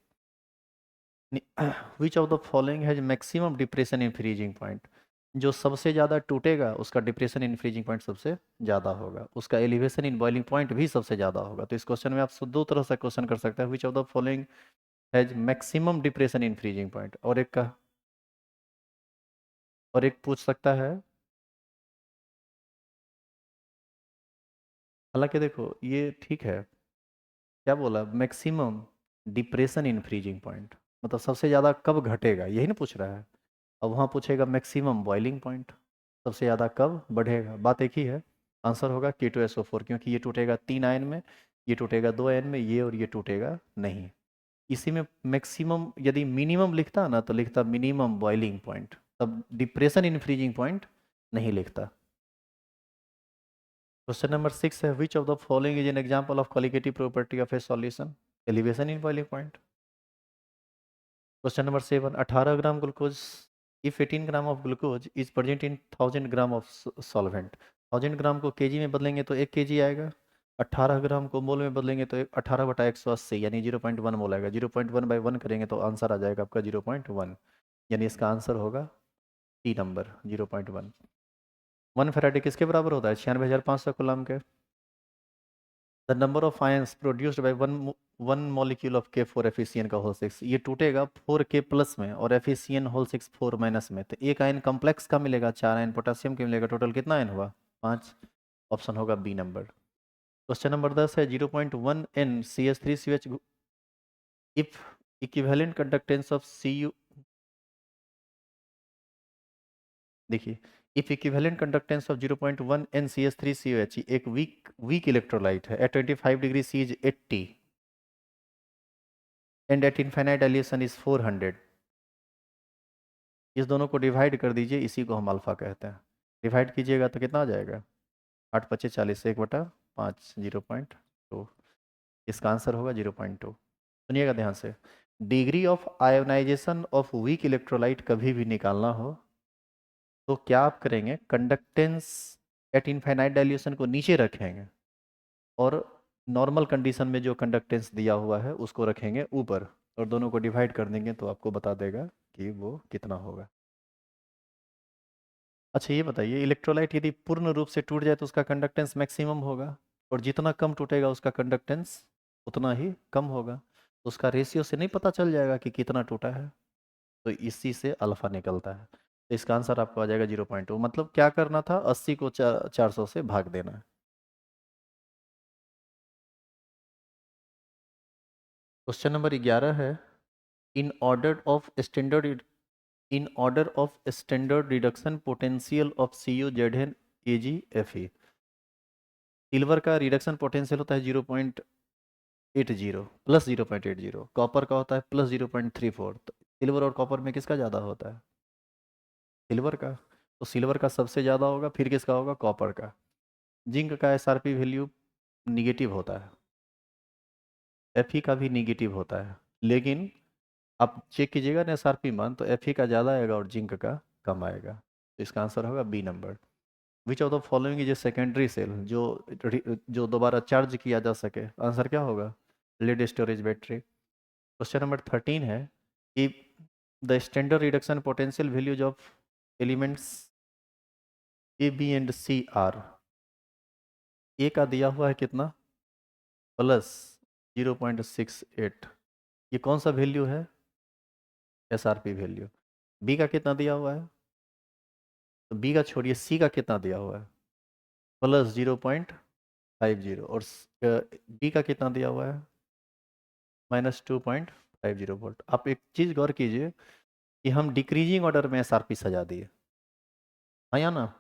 Which of the following has maximum depression in freezing point. जो सबसे ज़्यादा टूटेगा उसका डिप्रेशन इन फ्रीजिंग पॉइंट सबसे ज़्यादा होगा, उसका एलिवेशन इन बॉइलिंग पॉइंट भी सबसे ज़्यादा होगा। तो इस क्वेश्चन में आप दो तरह से क्वेश्चन कर सकते हैं, विच of the following has maximum depression in freezing point, और एक का, और एक पूछ सकता है। हालांकि देखो ये ठीक है, क्या बोला maximum, depression in freezing point, मतलब सबसे ज़्यादा कब घटेगा, यही ना पूछ रहा है। अब वहाँ पूछेगा मैक्सिमम बॉइलिंग पॉइंट, सबसे ज़्यादा कब बढ़ेगा, बात एक ही है। आंसर होगा K2SO4, क्योंकि ये टूटेगा 3 आयन में, ये टूटेगा 2 आयन में, ये और ये टूटेगा नहीं। इसी में मैक्सिमम, यदि मिनिमम लिखता ना तो लिखता मिनिमम बॉइलिंग पॉइंट, तब डिप्रेशन इन फ्रीजिंग पॉइंट नहीं लिखता। क्वेश्चन नंबर 6 है, which of the following is an example of qualitative property of A solution, elevation in boiling point. Question number 7, 18 gram glucose, if 18 gram of glucose is present in 1000 gram of solvent, 1000 ग्राम को KG में बदलेंगे तो 1 kg आएगा, 18 ग्राम को मोल में बदलेंगे तो 18/180 यानी 0.1 मोल आएगा, 0.1/1 करेंगे तो आंसर आ जाएगा आपका 0.1, यानी इसका आंसर होगा टी नंबर 0.1। 1 फैराड किसके बराबर होता है, 96,500 कूलम के। The number of ions produced by one molecule of K4 FeCN का होल 6, ये टूटेगा 4K प्लस में और FeCN होल 6 4 माइनस में, तो एक आयन कम्प्लेक्स का मिलेगा, 4 आयन पोटेशियम के मिलेगा, टोटल कितना आयन हुआ, 5। ऑप्शन होगा बी नंबर। क्वेश्चन नंबर 10 है, 0.1 NCH3CH if equivalent conductance of Cu, देखिए, if equivalent conductance of 0.1 NCH3COH एक वीक इलेक्ट्रोलाइट है, at 25 degree C is 80 and at infinite dilution is 400, इस दोनों को डिवाइड कर दीजिए, इसी को हम अल्फा कहते हैं। डिवाइड कीजिएगा तो कितना आ जाएगा, 8×5 = 40, 1/5, 0.2, इसका आंसर होगा 0.2। सुनिएगा ध्यान से, degree of ionisation of weak electrolyte कभी भी निकालना हो तो क्या आप करेंगे, कंडक्टेंस एट इनफाइनाइट डाइल्यूशन को नीचे रखेंगे और नॉर्मल कंडीशन में जो कंडक्टेंस दिया हुआ है उसको रखेंगे ऊपर, और दोनों को डिवाइड कर देंगे तो आपको बता देगा कि वो कितना होगा। अच्छा ये बताइए, इलेक्ट्रोलाइट यदि पूर्ण रूप से टूट जाए तो उसका कंडक्टेंस मैक्सिमम होगा, और जितना कम टूटेगा उसका कंडक्टेंस उतना ही कम होगा, तो उसका रेशियो से नहीं पता चल जाएगा कि कितना टूटा है, तो इसी से अल्फा निकलता है। तो इसका आंसर आपको आ जाएगा 0.2, मतलब क्या करना था, 80 को 400 से भाग देना है। क्वेश्चन नंबर 11 है, in order of standard in order of standard reduction potential of CuZn AgFe, silver का रिडक्शन पोटेंशियल होता है 0.80 प्लस 0.80, कॉपर का होता है प्लस 0.34, तो सिल्वर और कॉपर में किसका ज़्यादा होता है, सिल्वर का, तो सिल्वर का सबसे ज़्यादा होगा, फिर किसका होगा, कॉपर का। जिंक का एसआरपी वैल्यू निगेटिव होता है, Fe का भी निगेटिव होता है, लेकिन आप चेक कीजिएगा ना एसआरपी मान, तो Fe का ज़्यादा आएगा और जिंक का कम आएगा, तो इसका आंसर होगा B number. Which of the following is a secondary cell, जो दोबारा चार्ज किया जा सके, आंसर क्या होगा, lead storage battery. Question number 13 है कि the standard reduction potential values of elements A B and C are, A का दिया हुआ है कितना, प्लस 0.68, ये कौन सा वैल्यू है, एसआरपी वैल्यू। बी का कितना दिया हुआ है, तो बी का छोड़िए, सी का कितना दिया हुआ है, प्लस 0.50, और डी का कितना दिया हुआ है, -2.50 वोल्ट। आप एक चीज़ गौर कीजिए कि हम डिक्रीजिंग ऑर्डर में एसआरपी सजा दिए, हाँ या ना,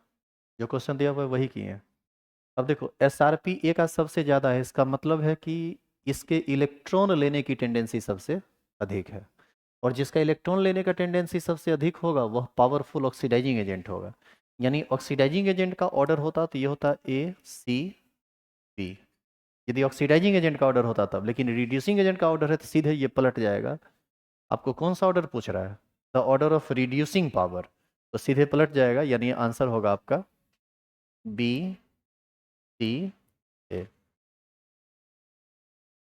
जो क्वेश्चन दिया हुआ है वही किए हैं। अब देखो एसआरपी ए का सबसे ज़्यादा है, इसका मतलब है कि इसके इलेक्ट्रॉन लेने की टेंडेंसी सबसे अधिक है, और जिसका इलेक्ट्रॉन लेने का टेंडेंसी सबसे अधिक होगा वह पावरफुल ऑक्सीडाइजिंग एजेंट होगा, यानी ऑक्सीडाइजिंग एजेंट का ऑर्डर होता तो ये होता ACB, यदि ऑक्सीडाइजिंग एजेंट का ऑर्डर होता तब, लेकिन रिड्यूसिंग एजेंट का ऑर्डर है तो सीधे ये पलट जाएगा। आपको कौन सा ऑर्डर पूछ रहा है, the order of reducing power, तो सीधे पलट जाएगा, यानी आंसर होगा आपका BCA।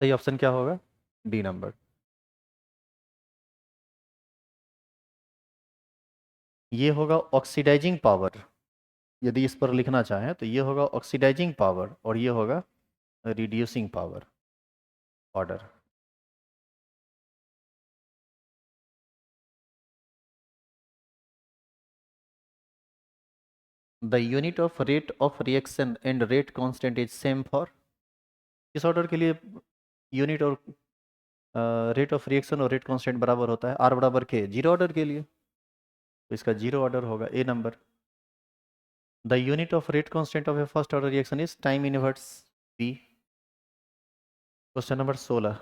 सही ऑप्शन क्या होगा, डी नंबर। ये होगा ऑक्सीडाइजिंग पावर, यदि इस पर लिखना चाहें तो ये होगा ऑक्सीडाइजिंग पावर और ये होगा reducing power order. The unit of rate of reaction and rate constant is same for, इस ऑर्डर के लिए यूनिट और रेट ऑफ रिएक्शन और रेट कांस्टेंट बराबर होता है आर बराबर के जीरो ऑर्डर के लिए, तो इसका जीरो ऑर्डर होगा A number. The unit of rate constant of a first order reaction is time inverse B. Question number 16।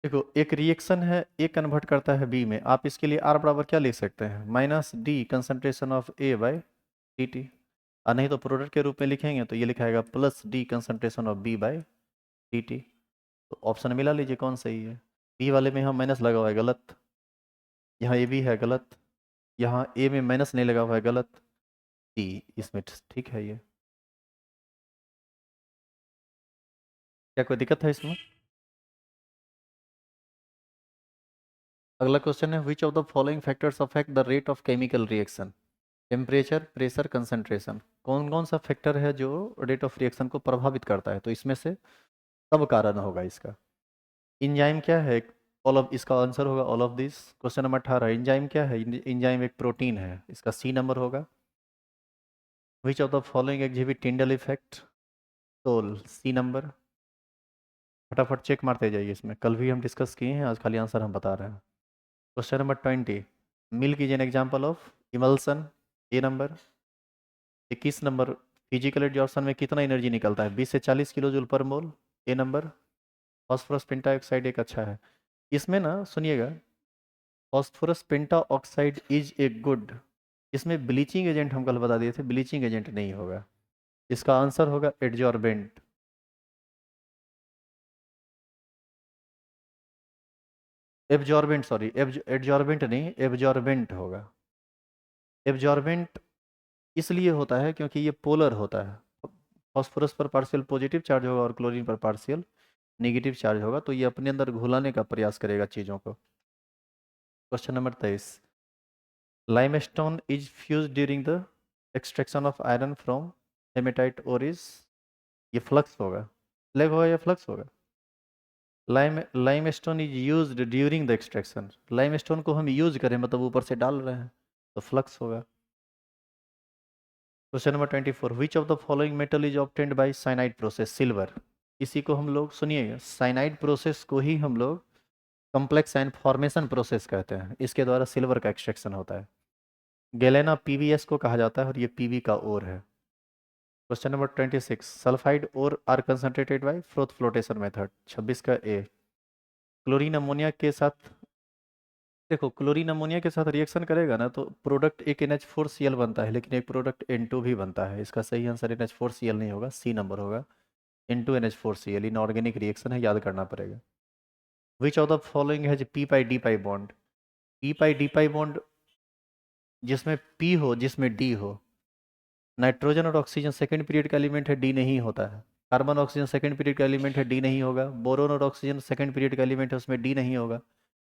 देखो एक रिएक्शन है, ए कन्वर्ट करता है बी में, आप इसके लिए आर बराबर क्या लिख सकते हैं, minus d concentration of A by D t. और नहीं तो प्रोडक्ट के रूप में लिखेंगे तो ये लिखाएगा plus D concentration of B by D T. तो ऑप्शन मिला लीजिए कौन सही है। बी वाले में यहाँ माइनस लगा हुआ है गलत, यहाँ ए भी है गलत, यहाँ ए में माइनस नहीं लगा हुआ है गलत, डी इसमें ठीक है ये। क्या कोई दिक्कत है इसमें? अगला क्वेश्चन है which of the following factors affect the rate of chemical reaction. Temperature, pressure, concentration, कौन कौन सा फैक्टर है जो रेट ऑफ रिएक्शन को प्रभावित करता है, तो इसमें से सब कारण होगा इसका। इंजाइम क्या है, ऑल ऑफ, इसका आंसर होगा all of this. Question number 18 enzyme क्या है, इंजाइम एक प्रोटीन है, इसका सी नंबर होगा। Which of the following exhibit Tyndall effect, टोल, सी नंबर। फटाफट चेक मारते जाइए, इसमें कल भी हम डिस्कस किए हैं, आज खाली आंसर हम बता रहे हैं। Question number 20 milk is an example of emulsion, A number. 21 number physical absorption में कितना एनर्जी निकलता है, 20 से 40 किलो जूल पर मोल, ए नंबर। फॉस्फोरस पेंटा ऑक्साइड एक अच्छा है, इसमें ना सुनिएगा, phosphorus penta oxide is a good, इसमें ब्लीचिंग एजेंट हम कल बता दिए थे, ब्लीचिंग एजेंट नहीं होगा, इसका आंसर होगा एडजॉर्बेंट। एब्जॉर्बेंट, सॉरी एडजॉर्बेंट नहीं, एब्जॉर्बेंट होगा। एब्जॉर्बेंट इसलिए होता है क्योंकि ये पोलर होता है, फॉस्फोरस पर पार्शियल पॉजिटिव चार्ज होगा और क्लोरीन पर पार्शियल नेगेटिव चार्ज होगा, तो ये अपने अंदर घुलाने का प्रयास करेगा चीज़ों को। Question number 23 limestone is fuse during the extraction of iron from hematite ores, ये फ्लक्स होगा, स्लैग होगा या फ्लक्स होगा। Limestone is used during the extraction, limestone को हम यूज करें मतलब ऊपर से डाल रहे हैं, तो फ्लक्स होगा। Question number 24 which of the following metal is obtained by cyanide process, silver. इसी को हम लोग सुनिएगा, साइनाइड प्रोसेस को ही हम लोग कॉम्प्लेक्स आयन फॉर्मेशन प्रोसेस कहते हैं, इसके द्वारा सिल्वर का एक्सट्रैक्शन होता है। गैलेना पीवीएस को कहा जाता है और ये पीवी का ओर है। क्वेश्चन नंबर 26 सल्फाइड और are concentrated by froth flotation method, 26 का ए। क्लोरीन अमोनिया के साथ, देखो क्लोरीन अमोनिया के साथ रिएक्शन करेगा ना तो प्रोडक्ट एक NH4Cl बनता है, लेकिन एक प्रोडक्ट N2 भी बनता है, इसका सही आंसर NH4Cl नहीं होगा, सी नंबर होगा, N2NH4Cl। इनऑर्गेनिक रिएक्शन है, याद करना पड़ेगा। विच of the following has P pi D pi bond, P pi D pi bond जिसमें पी हो जिसमें डी हो, नाइट्रोजन और ऑक्सीजन सेकंड पीरियड का एलिमेंट है, डी नहीं होता है। कार्बन ऑक्सीजन सेकंड पीरियड का एलिमेंट है, डी नहीं होगा। बोरोन और ऑक्सीजन सेकंड पीरियड का एलिमेंट है, उसमें डी नहीं होगा,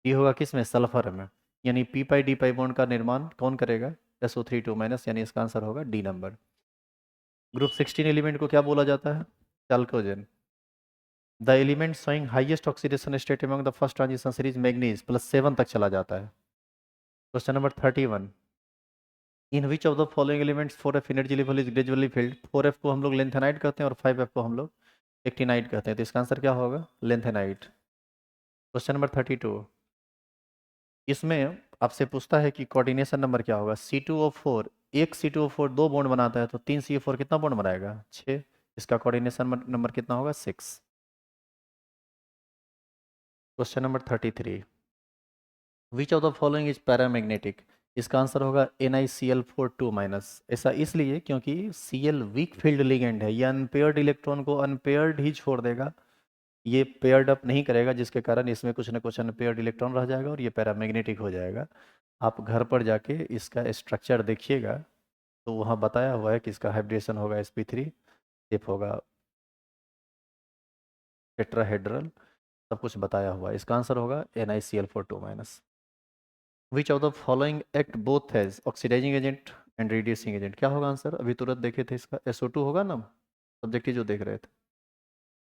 डी होगा किस में, सल्फर में। यानी पी पाई डी पाई बॉन्ड का निर्माण कौन करेगा, SO3 2 यानी इसका आंसर होगा डी नंबर। ग्रुप 16 एलिमेंट को क्या बोला जाता है, chalcogen. The element showing highest oxidation state among the first transition series manganese, +7 तक चला जाता है। Question number 31 in which of the following elements 4F energy level is gradually filled, 4F को हम लोग लेंथेनाइट कहते हैं और 5F को हम लोग एक्टिनाइट कहते हैं, तो इसका आंसर क्या होगा, लेंथेनाइट। क्वेश्चन नंबर 32 इसमें आपसे पूछता है कि कोऑर्डिनेशन नंबर क्या होगा, C2O4, एक C2O4 दो बॉन्ड बनाता है तो 3 CH4 कितना बॉन्ड बनाएगा, 6, इसका कोऑर्डिनेशन नंबर कितना होगा, 6। Question number 33 which of the following is paramagnetic, इसका आंसर होगा NiCl4 2-। ऐसा इसलिए क्योंकि Cl वीक फील्ड लिगेंड है, ये अनपेयर्ड इलेक्ट्रॉन को अनपेयर्ड ही छोड़ देगा, ये पेयर्ड अप नहीं करेगा, जिसके कारण इसमें कुछ ना कुछ अनपेयर्ड इलेक्ट्रॉन रह जाएगा और ये पैरामैग्नेटिक हो जाएगा। आप घर पर जाके इसका स्ट्रक्चर देखिएगा तो वहाँ बताया हुआ है कि इसका हाइब्रिडेशन होगा sp3, शेप होगा टेट्राहेड्रल, सब कुछ बताया हुआ है, इसका आंसर होगा NiCl4 2-। Which of the following act both as oxidising agent and reducing agent, क्या होगा आंसर, अभी तुरंत देखे थे इसका, SO2 होगा ना, सब्जेक्टिव जो देख रहे थे।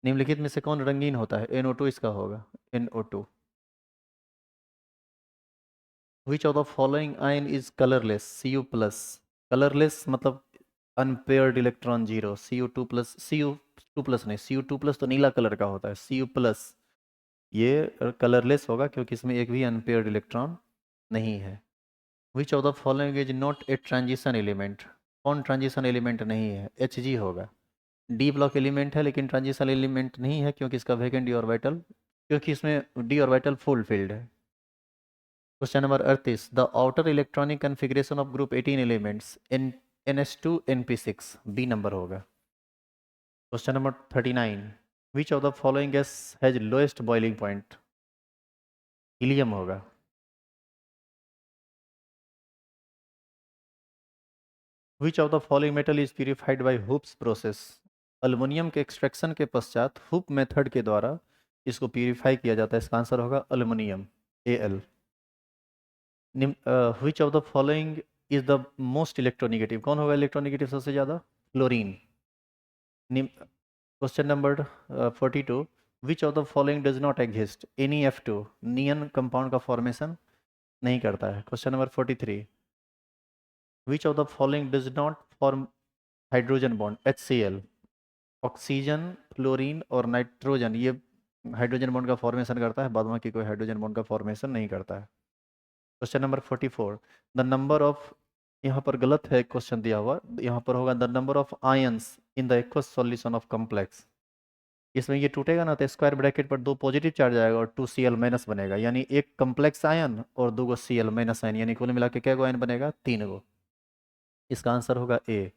निम्नलिखित में से कौन रंगीन होता है, NO2 इसका होगा, NO2। Which of the following ion is colourless, Cu+, colourless मतलब unpaired electron zero, Cu2+, Cu 2+ नहीं, Cu2+ तो नीला कलर का होता है, Cu+ ये कलरलेस होगा क्योंकि इसमें एक भी अनपेयर्ड इलेक्ट्रॉन नहीं है। Which of the following is not a transition element? कौन ट्रांजिशन एलिमेंट नहीं है? Hg होगा। डी ब्लॉक एलिमेंट है लेकिन ट्रांजिशन एलिमेंट नहीं है क्योंकि इसका वैकेंट डी ऑर्बिटल, क्योंकि इसमें डी ऑर्बिटल फुल फिल्ड है। Question number 38, the outer electronic configuration of group 18 elements NS2 NP6, B number होगा। Question number 39, which of the following gas has lowest boiling point? Helium होगा। Which of the following metal is purified by Hoopes process? Aluminium के extraction के पश्चात hoop method के द्वारा इसको purify किया जाता है। इसका आंसर होगा aluminium, Al। Which of the following is the most electronegative? कौन होगा इलेक्ट्रोनिगेटिव सबसे ज़्यादा? Fluorine. Question number 42, which of the following does not exist? NeF2 neon compound का फॉर्मेशन नहीं करता है। Question number 43, which of the following does not form hydrogen bond? HCl। Oxygen, fluorine और nitrogen ये हाइड्रोजन बॉन्ड का formation करता है, बाद में कोई हाइड्रोजन बॉन्ड का फॉर्मेशन नहीं करता है। Question number 44, the number of, यहाँ पर गलत है क्वेश्चन दिया हुआ, यहाँ पर होगा the number of ions in the aqueous solution of complex. इसमें ये टूटेगा ना तो स्क्वायर ब्रैकेट पर 2 पॉजिटिव चार्ज आएगा और 2 Cl- बनेगा, यानी एक कम्प्लेक्स आयन और 2 Cl- आयन, यानी कुल मिला के क्या आयन बनेगा? 3 गो। इसका आंसर होगा ए।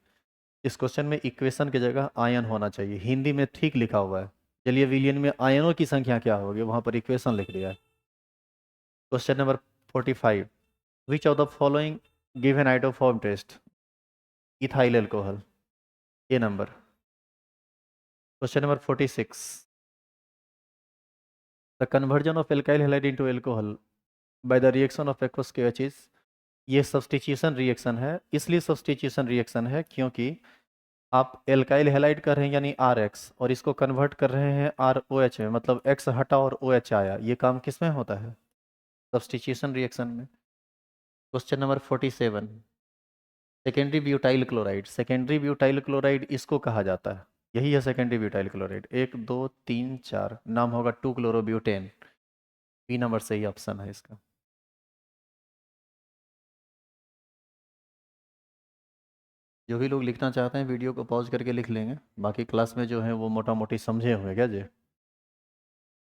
इस क्वेश्चन में इक्वेशन की जगह आयन होना चाहिए, हिंदी में ठीक लिखा हुआ है। चलिए विलियन में आयनों की संख्या क्या होगी, वहां पर इक्वेशन लिख दिया है। Question number 45, which of the following give an iodoform test? Ethyl alcohol, A number. Question number 46, the conversion of alkyl halide into alcohol by the reaction of aqueous KHs। ये सब्स्टिट्यूशन रिएक्शन है, इसलिए substitution reaction है क्योंकि आप alkyl halide कर रहे हैं यानी RX, और इसको कन्वर्ट कर रहे हैं ROH में, मतलब X हटा और OH आया। ये काम किस में होता है? सब्स्टिट्यूशन रिएक्शन में। Question number 47, secondary butyl chloride, secondary butyl chloride इसको कहा जाता है, यही है सेकेंडरी ब्यूटाइल क्लोराइड। 1 2 3 4 नाम होगा 2-क्लोरोब्यूटेन, बी नंबर सही ऑप्शन है इसका। जो भी लोग लिखना चाहते हैं वीडियो को पॉज करके लिख लेंगे, बाकी क्लास में जो है वो मोटा मोटी समझे हुए क्या जी।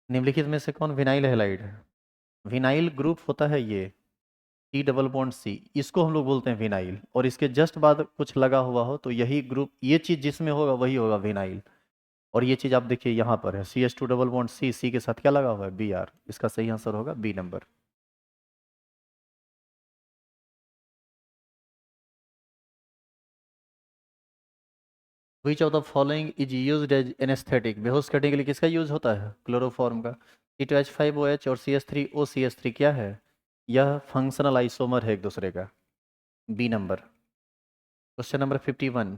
निम्नलिखित में से कौन विनाइल हैलाइड है? विनाइल ग्रुप होता है ये C++, इसको हम लोग बोलते हैं विनाइल, और इसके जस्ट बाद कुछ लगा हुआ हो तो यही ग्रुप, ये चीज़ जिसमें होगा वही होगा विनाइल। और ये चीज़ आप देखिए यहाँ पर है CH2 C के साथ क्या लगा हुआ है? Br। इसका सही आंसर होगा B number. Which of the following is used as anaesthetic? बेहोश करने के लिए किसका यूज होता है? क्लोरोफॉर्म का। C2H5OH और CH3OCH3 क्या है? यह फंक्शनल आइसोमर है एक दूसरे का, B number. Question number 51,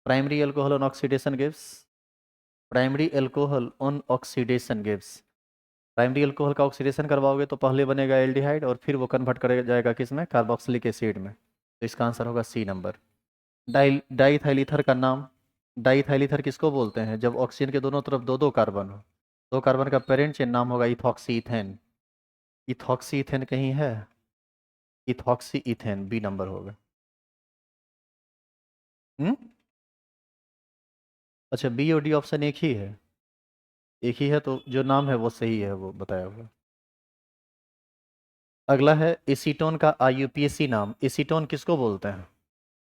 primary alcohol on oxidation gives? Primary alcohol on oxidation gives, primary alcohol का ऑक्सीडेशन करवाओगे तो पहले बनेगा एल्डिहाइड और फिर वो कन्वर्ट कर जाएगा किस में? कार्बोक्सिलिक एसिड में। तो इसका आंसर होगा सी नंबर। डाईथाइल का नाम, डाईथाइल ईथर किसको बोलते हैं? जब ऑक्सीजन के दोनों तरफ दो दो कार्बन हो, दो कार्बन का पेरेंट चेन नाम होगा इथॉक्सी इथेन। इथॉक्सी इथेन कहीं है? इथॉक्सी इथेन, बी नंबर होगा। हम्म, अच्छा बी और डी ऑप्शन एक ही है, एक ही है तो जो नाम है वो सही है, वो बताया हुआ। अगला है एसीटोन का IUPAC नाम। एसीटोन किसको बोलते हैं?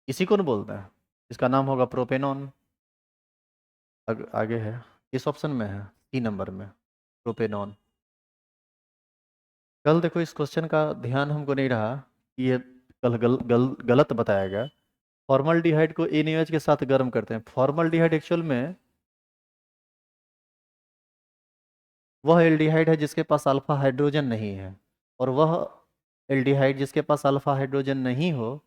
इसी को न बोलते हैं, इसका नाम होगा प्रोपेनॉन। आगे है, इस ऑप्शन में है सी नंबर में, प्रोपेनॉन। कल देखो इस क्वेश्चन का ध्यान हमको नहीं रहा, ये कल गलत बताया गया। फॉर्मल्डिहाइड को NaOH के साथ गर्म करते हैं। फॉर्मल्डिहाइड एक्चुअल में वह एल्डिहाइड है जिसके पास अल्फा हाइड्रोजन नहीं है, और वह एल्डिहाइड जिसके पास अल्फा हाइड्रोजन नहीं हो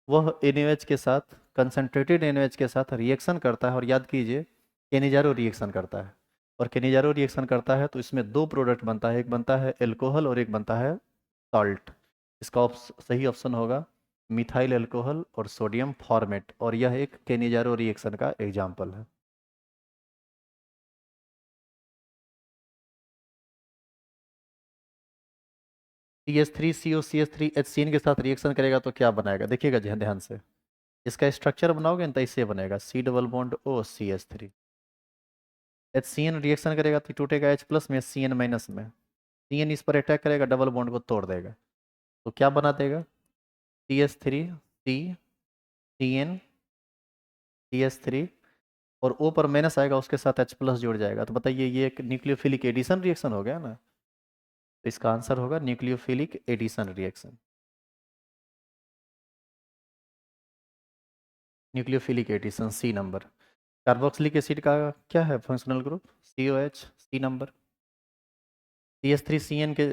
वह NaOH के साथ, कंसनट्रेटेड NaOH के साथ रिएक्शन करता है, और याद कीजिए केनिजारो रिएक्शन करता है। और केनिजारो रिएक्शन करता है तो इसमें दो प्रोडक्ट बनता है, एक बनता है एल्कोहल और एक बनता है सॉल्ट। इसका सही ऑप्शन होगा मिथाइल एल्कोहल और सोडियम फॉर्मेट, और यह एक केनिजारो रिएक्शन का एग्जाम्पल है। CH3CO CH3 HCN के साथ रिएक्शन करेगा तो क्या बनाएगा, देखिएगा ध्यान ध्यान से। इसका स्ट्रक्चर बनाओगे ना तो इससे बनेगा C double bond O CH3। HCN reaction करेगा तो टूटेगा H प्लस में CN माइनस में। CN इस पर अटैक करेगा, डबल बॉन्ड को तोड़ देगा, तो क्या बना देगा CH3 C CN CH3 और O पर माइनस आएगा, उसके साथ H प्लस जुड़ जाएगा। तो बताइए ये एक न्यूक्लियोफिलिक एडिशन रिएक्शन हो गया ना। तो इसका आंसर होगा nucleophilic addition reaction. Nucleophilic addition C number. Carboxylic acid का क्या है functional group COH C number. CH3CN के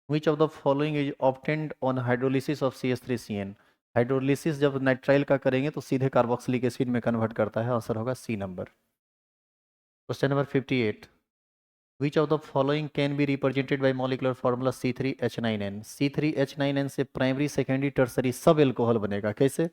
which of the following is obtained on hydrolysis of CH3CN। Hydrolysis जब नाइट्राइल का करेंगे तो सीधे कार्बोक्सिलिक एसिड में कन्वर्ट करता है, आंसर होगा C number. Question number 58, which of the following can be represented by molecular formula C3H9N। C3H9N से प्राइमरी सेकेंडरी टर्सरी सब एल्कोहल बनेगा। कैसे,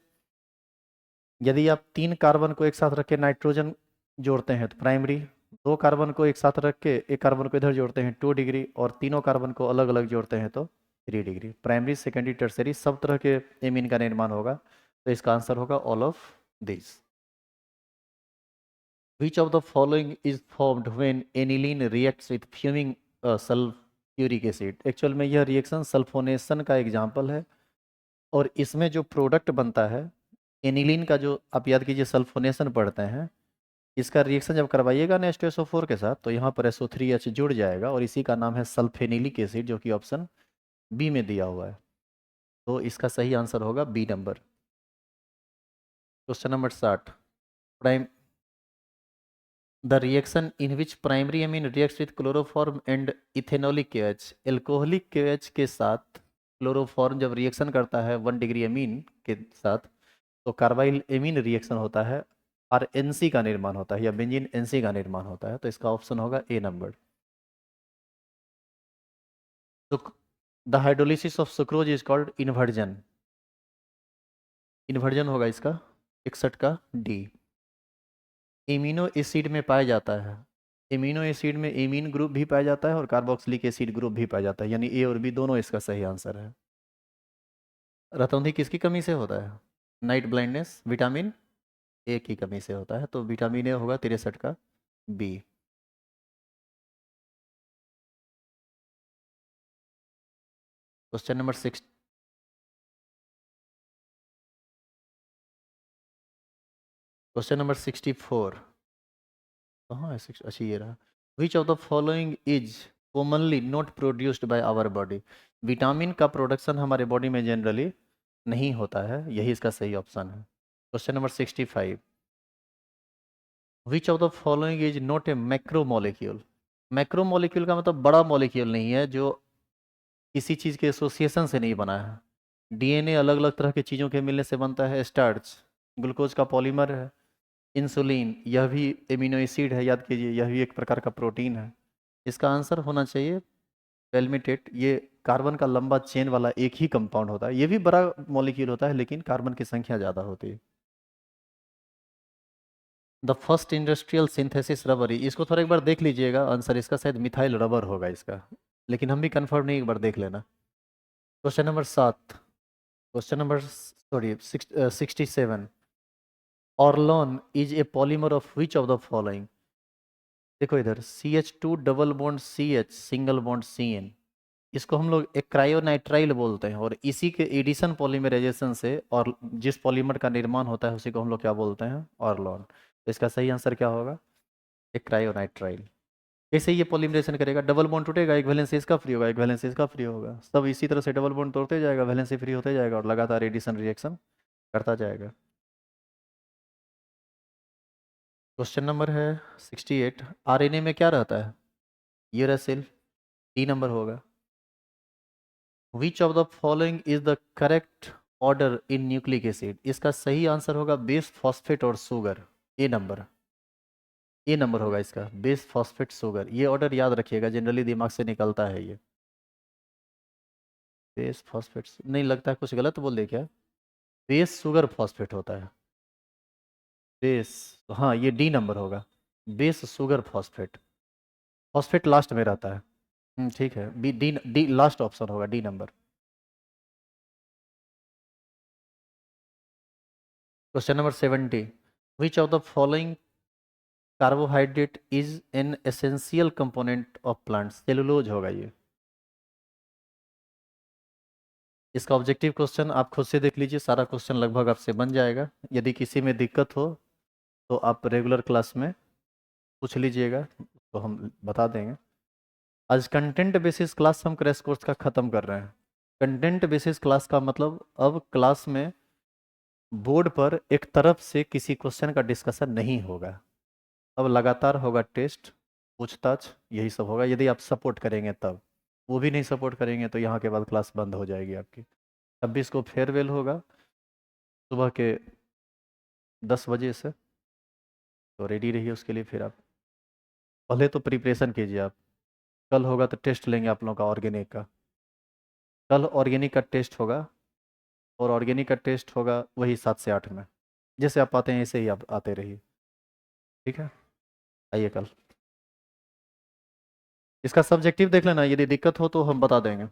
यदि आप 3 कार्बन को एक साथ रख के नाइट्रोजन जोड़ते हैं तो प्राइमरी, 2 कार्बन को एक साथ रख के एक कार्बन को इधर जोड़ते हैं 2 डिग्री, और तीनों कार्बन को अलग अलग जोड़ते हैं तो 3 डिग्री। प्राइमरी सेकेंडरी टर्सरी सब तरह के एमीन का निर्माण होगा, तो इसका आंसर होगा all of this. Which of the following is formed when aniline reacts with fuming sulphuric acid. Actual में यह रिएक्शन सल्फोनेशन का एग्जाम्पल है, और इसमें जो प्रोडक्ट बनता है एनिलीन का, जो आप याद कीजिए सल्फोनेशन पढ़ते हैं, इसका रिएक्शन जब करवाइएगा ना H2SO4 के साथ तो यहाँ पर SO3H जुड़ जाएगा, और इसी का नाम है सल्फेनिलिक एसिड, जो कि ऑप्शन बी में दिया हुआ है। तो इसका सही आंसर होगा B number. Question number 60, prime the reaction in which primary amine reacts with chloroform and ethanolic KH। Alcoholic KH के साथ क्लोरोफॉर्म जब रिएक्शन करता है 1 डिग्री एमीन के साथ तो कार्बाइल एमीन रिएक्शन होता है और NC का निर्माण होता है, या बेंजीन NC का निर्माण होता है, तो इसका ऑप्शन होगा ए नंबर। तो the hydrolysis of sucrose is called inversion. Inversion होगा इसका 61 का डी। एमिनो एसिड में पाया जाता है, एमिनो एसिड में एमीन ग्रुप भी पाया जाता है और कार्बोक्सिलिक एसिड ग्रुप भी पाया जाता है, यानी ए और बी दोनों इसका सही आंसर है। रतौंधी किसकी कमी से होता है, नाइट ब्लाइंडनेस विटामिन ए की कमी से होता है, तो विटामिन ए होगा 63 का B. Question number 6, question number 64 कहाँ है, अच्छा ये रहा। Which of the following is commonly not produced by our body. Vitamin का प्रोडक्शन हमारे बॉडी में जनरली नहीं होता है, यही इसका सही ऑप्शन है। Question number 65, which of the following is not a macro molecule. Macro molecule का मतलब बड़ा मॉलिक्यूल नहीं है, जो किसी चीज़ के एसोसिएशन से नहीं बना है। DNA अलग अलग तरह की चीज़ों के मिलने से बनता है। स्टार्च ग्लूकोज का पॉलीमर है। इंसुलिन यह भी एमिनो एसिड है, याद कीजिए यह भी एक प्रकार का प्रोटीन है। इसका आंसर होना चाहिए पेल्मिटेट। ये कार्बन का लंबा चेन वाला एक ही कंपाउंड होता है, ये भी बड़ा मॉलिक्यूल होता है लेकिन कार्बन की संख्या ज़्यादा होती है। द फर्स्ट इंडस्ट्रियल सिंथेसिस रबरी, इसको थोड़ा एक बार देख लीजिएगा, आंसर इसका शायद मिथाइल रबर होगा इसका, लेकिन हम भी कंफर्म नहीं, एक बार देख लेना। Question number 7, question number 67, Orlon is a polymer of which of the following. देखो इधर CH2 double bond CH single bond CN, इसको हम लोग एक क्रायोनाइट्राइल बोलते हैं, और इसी के एडिशन पॉलीमराइजेशन से और जिस पॉलीमर का निर्माण होता है उसी को हम लोग क्या बोलते हैं, ऑर्लोन। तो इसका सही आंसर क्या होगा, एक क्रायोनाइट्राइल। कैसे ये पॉलीमराइजेशन करेगा, डबल बॉन्ड टूटेगा, एक वैलेंस इसका फ्री होगा, एक वैलेंस इसका फ्री होगा, सब इसी तरह से डबल बॉन्ड तोड़ते जाएगा, वैलेंस फ्री होते जाएगा और लगातार एडिशन रिएक्शन करता जाएगा। क्वेश्चन नंबर है 68, RNA में क्या रहता है, यूरेसिल, डी नंबर होगा। Which of the following is the correct order in nucleic acid, इसका सही आंसर होगा बेस फॉस्फेट और शुगर, ए नंबर। ए नंबर होगा इसका, बेस फॉस्फेट शुगर, ये ऑर्डर याद रखिएगा, जनरली दिमाग से निकलता है ये। बेस फॉस्फेट नहीं लगता है, कुछ गलत बोल दे क्या, बेस शुगर फॉस्फेट होता है बेस, हाँ ये डी नंबर होगा, base sugar phosphate. Phosphate last में रहता है। ठीक है, B D D last option होगा, D number. Question number 70, which of the following carbohydrate is an essential component of plant? Cellulose होगा ये। इसका ऑब्जेक्टिव क्वेश्चन आप खुद से देख लीजिए, सारा क्वेश्चन लगभग आपसे बन जाएगा। यदि किसी में दिक्कत हो तो आप रेगुलर क्लास में पूछ लीजिएगा, तो हम बता देंगे। आज कंटेंट बेसिस क्लास हम क्रैश कोर्स का ख़त्म कर रहे हैं। कंटेंट बेसिस क्लास का मतलब अब क्लास में बोर्ड पर एक तरफ से किसी क्वेश्चन का डिस्कशन नहीं होगा। अब लगातार होगा टेस्ट, पूछताछ, यही सब होगा, यदि आप सपोर्ट करेंगे तब। वो भी नहीं सपोर्ट करेंगे तो यहाँ के बाद क्लास बंद हो जाएगी आपकी। 26 को फेयरवेल होगा सुबह के 10 बजे से, तो रेडी रहिए उसके लिए। फिर आप पहले तो प्रिपरेशन कीजिए आप। कल होगा तो टेस्ट लेंगे आप लोगों का ऑर्गेनिक का। कल ऑर्गेनिक का टेस्ट होगा, और ऑर्गेनिक का टेस्ट होगा वही 7 से 8 में। जैसे आप आते हैं ऐसे ही आप आते रहिए, ठीक है। आइए कल। इसका सब्जेक्टिव देख लेना, यदि दिक्कत हो तो हम बता देंगे।